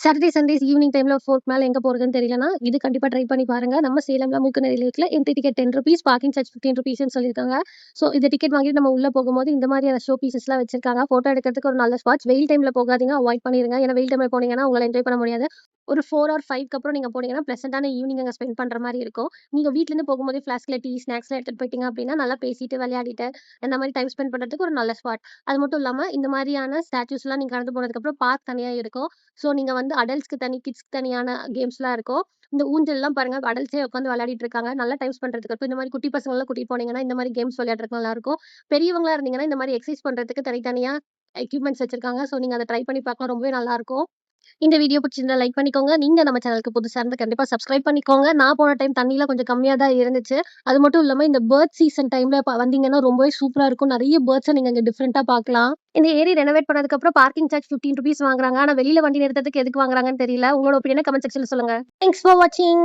Saturday, Sundays evening டைம்ல 4க்கு மேல எங்க போறதுன்னு தெரியலன்னா, இது கண்டிப்பா ட்ரை பண்ணி பாருங்க. நம்ம சேலம்ல மூக்கனூர் நிலையத்துல என்ட்ரி டிக்கெட் ₹10 பார்க்கிங் சார்ஜ் ₹15ன்னு சொல்லியிருக்காங்க. ஸோ இந்த டிக்கெட் வாங்கிட்டு நம்ம உள்ள போகும்போது இந்த மாதிரியான ஷோ பீசஸ்லாம் வச்சிருக்காங்க. ஃபோட்டோ எடுக்கிறதுக்கு ஒரு நல்ல ஸ்பாட்ஸ். வெயில் டைம்ல போகாதீங்க. அவாய்ட் பண்ணிருங்க. ஏன்னா வெயில் டைம்ல போனீங்கன்னா உங்களால என்ஜாய் பண்ண முடியாது. ஒரு 4 ஆர் 5க்கு அப்புறம் நீங்க போனீங்கன்னா, பிளசன்ட்டான ஈவினிங் அங்க ஸ்பெண்ட் பண்ற மாரி இருக்கும். நீங்க வீட்லருந்து போகும்போதே ஃப்ளாஸ்க்ல டீ, ஸ்நாக்ஸ்லாம் எடுத்துட்டு போயிட்டீங்க அப்படின்னா, நல்லா பேசிட்டு, விளையாடிட்டு, அந்த மாரி டைம் ஸ்பெண்ட் பண்றதுக்கு ஒரு நல்ல ஸ்பாட். அது மட்டும் இல்லாம இந்த மாரியான ஸ்டாச்சூஸ்லாம் நீங்க கடந்து போனதுக்கப்புறம் பார்க் தனியா இருக்கும். ஸோ நீங்க வந்து அடல்ட்ஸ்க்கு தனி, கிட்ஸ்க்கு தனியான கேம்ஸ்லாம் இருக்கும். இந்த ஊஞ்சல்லாம் பாருங்க அடல்ட்ஸே உட்காந்து விளையாடிட்டு இருக்காங்க. நல்லா டைம் ஸ்பெண்ட் பண்றதுக்கு இருக்கும். இந்த மாரி குட்டி பசங்களலாம் கூட்டிட்டு போனீங்கன்னா, இந்த மாரி கேம்ஸ் விளையாடுறதுக்கு நல்லாருக்கும். பெரியவங்களா இருந்தீங்கன்னா, இந்த மாரி எக்சர்சைஸ் பண்றதுக்கு தனித்தனியா எக்யூப்மெண்ட்ஸ் வச்சிருக்காங்க. ஸோ நீங்க அத ட்ரை பண்ணி பார்க்கலாம். ரொம்பவே நல்லாருக்கும். இந்த வீடியோ பிடிச்சிருந்தா லைக் பண்ணிக்கோங்க. நீங்க நம்ம சேனலுக்கு புதுசா இருந்தா கண்டிப்பா சப்ஸ்கிரைப் பண்ணிக்கோங்க. நான் போன டைம் தண்ணிலாம் கொஞ்சம் கம்மியா தான் இருந்துச்சு. அது மட்டும் இல்லாம இந்த பேர்ட் சீசன் டைம்ல வந்தீங்கன்னா ரொம்பவே சூப்பரா இருக்கும். நெறைய பேர்ட்ஸ நீங்க இங்க டிஃபரெண்ட்டா பார்க்கலாம். இந்த ஏரி ரெனோவேட் பண்ணதுக்கப்புறம் பார்க்கிங் சார்ஜ் ₹15 வாங்குறாங்க. ஆனா வெளியில வண்டி நிறுத்தறதுக்கு எதுக்கு வாங்குறாங்கன்னு தெரியல. உங்களோட ஒப்பீனியன கமெண்ட் செக்ஷன்ல சொல்லுங்க. தேங்க்ஸ் ஃபார் வாட்சிங்.